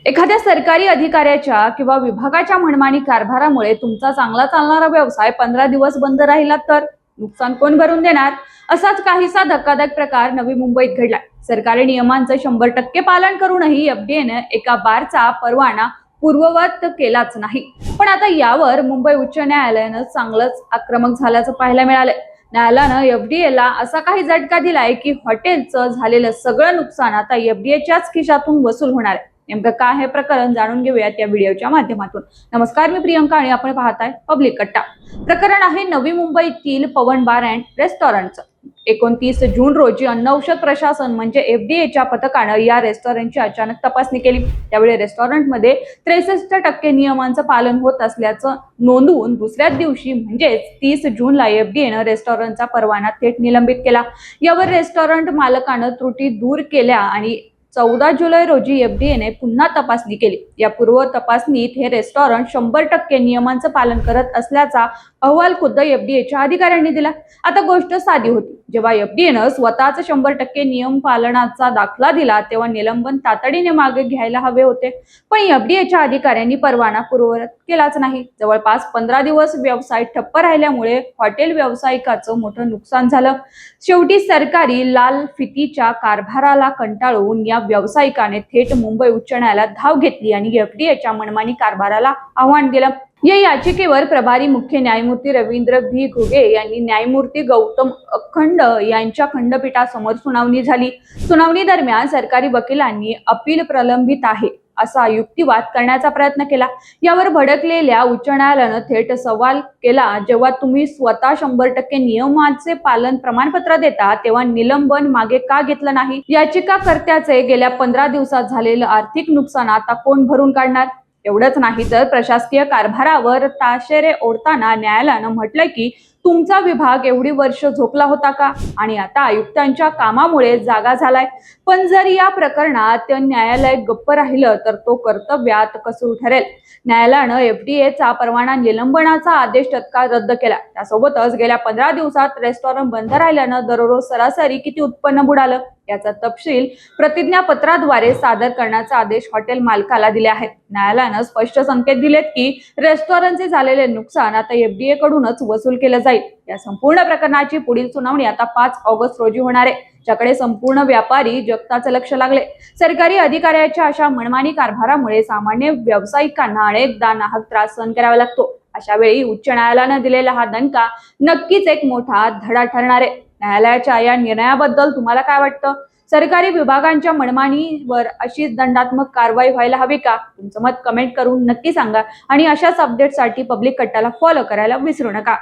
एखाद्या सरकारी अधिकाऱ्याच्या किंवा विभागाच्या मनमानी कारभारामुळे तुमचा चांगला चालणारा व्यवसाय 15 दिवस बंद राहिला तर नुकसान कोण भरून देणार? असाच काहीसा धक्कादायक प्रकार नवी मुंबईत घडलाय. सरकारी नियमांचं 100% पालन करूनही एफडीएने एका बारचा परवाना पूर्ववत केलाच नाही. पण आता यावर मुंबई उच्च न्यायालयानं चांगलंच आक्रमक झाल्याचं पाहायला मिळालंय. न्यायालयानं एफडीएला असा काही झटका दिलाय की हॉटेलचं झालेलं सगळं नुकसान आता एफडीएच्याच खिशातून वसूल होणार आहे. नेमकं काय हे प्रकरण जाणून घेऊयात या व्हिडिओच्या माध्यमातून. नमस्कार, मी प्रियंका आणि आपण पाहताय पब्लिक कट्टा. प्रकरण आहे नवी मुंबईतील पवन बार अँड रेस्टॉरंटचं. 29 जून रोजी अन्न औषध प्रशासन म्हणजे एफडीएच्या पथकानं या रेस्टॉरंटची अचानक तपासणी केली. त्यावेळी रेस्टॉरंटमध्ये 63% नियमांचं पालन होत असल्याचं नोंदवून दुसऱ्याच दिवशी म्हणजेच 30 जूनला एफडीएनं रेस्टॉरंटचा परवाना थेट निलंबित केला. यावर रेस्टॉरंट मालकानं त्रुटी दूर केल्या आणि 14 जुलै रोजी एफडीएने पुन्हा तपासणी केली. या पूर्व तपासणीत हे रेस्टॉरंट 100% नियमांचं पालन करत असल्याचा अहवाल खुद्द एफडीएच्या अधिकाऱ्यांनी दिला. आता गोष्ट साधी होती. जेव्हा एफडीएनं स्वतःच 100% नियम पालनाचा दाखला दिला तेव्हा निलंबन तातडीने मागे घ्यायला हवे होते. पण एफडीएच्या अधिकाऱ्यांनी परवाना पूर्ववत केलाच नाही. जवळपास 15 दिवस व्यवसाय ठप्प राहिल्यामुळे हॉटेल व्यावसायिकाचं मोठं नुकसान झालं. शेवटी सरकारी लाल फितीच्या कारभाराला कंटाळून या व्यावसायिकाने थेट मुंबई उच्च न्यायालयात धाव घेतली आणि एफडीएच्या मनमानी कारभाराला आव्हान दिलं. या याचिकेवर प्रभारी मुख्य न्यायमूर्ती रवींद्र भी घुगे यांनी न्यायमूर्ती गौतम अखंड यांच्या खंडपीठासमोर सुनावणी झाली. सुनावणी दरम्यान सरकारी वकिलांनी अपील प्रलंबित आहे असा युक्तिवाद करण्याचा प्रयत्न केला. यावर भडकलेल्या उच्च न्यायालयानं थेट सवाल केला, जेव्हा तुम्ही स्वतः 100% नियमांचे पालन प्रमाणपत्र देता तेव्हा निलंबन मागे का घेतलं नाही? याचिकाकर्त्याचे गेल्या 15 दिवसात झालेलं आर्थिक नुकसान आता कोण भरून काढणार? एवढंच नाही तर प्रशासकीय कारभारावर ताशेरे ओढताना न्यायालयानं म्हटलं की तुमचा विभाग एवढी वर्ष झोपला होता का आणि आता आयुक्तांच्या कामामुळे जागा झालाय. पण जर या प्रकरणात न्यायालय गप्प राहिलं तर तो कर्तव्यात कसूर ठरेल. न्यायालयानं एफडीएचा परवाना निलंबनाचा आदेश तत्काळ रद्द केला. त्यासोबतच गेल्या 15 दिवसात रेस्टॉरंट बंद राहिल्यानं दररोज सरासरी किती उत्पन्न बुडालं याचा तपशील प्रतिज्ञापत्राद्वारे सादर करण्याचा आदेश हॉटेल मालकाला दिले आहेत. न्यायालयानं स्पष्ट संकेत दिलेत की रेस्टॉरंटचे झालेले नुकसान आता एफडीए कडूनच वसूल केलं जाईल. या संपूर्ण प्रकरणाची पुढील सुनावणी आता 5 ऑगस्ट रोजी होणार आहे, ज्याकडे संपूर्ण व्यापारी जगताचं लक्ष लागले. सरकारी अधिकाऱ्याच्या अशा मनमानी कारभारामुळे सामान्य व्यावसायिकांना अनेकदा नाहक त्रास सहन करावा लागतो. अशा वेळी उच्च न्यायालयानं दिलेला हा दणका नक्कीच एक मोठा धडा ठरणार आहे. न्यायालयाच्या या निर्णयाबद्दल तुम्हाला काय वाटतं? सरकारी विभागांच्या मनमानीवर अशीच दंडात्मक कारवाई व्हायला हवी का? तुमचं मत कमेंट करून नक्की सांगा आणि अशाच अपडेटसाठी पब्लिक कट्टाला फॉलो करायला विसरू नका.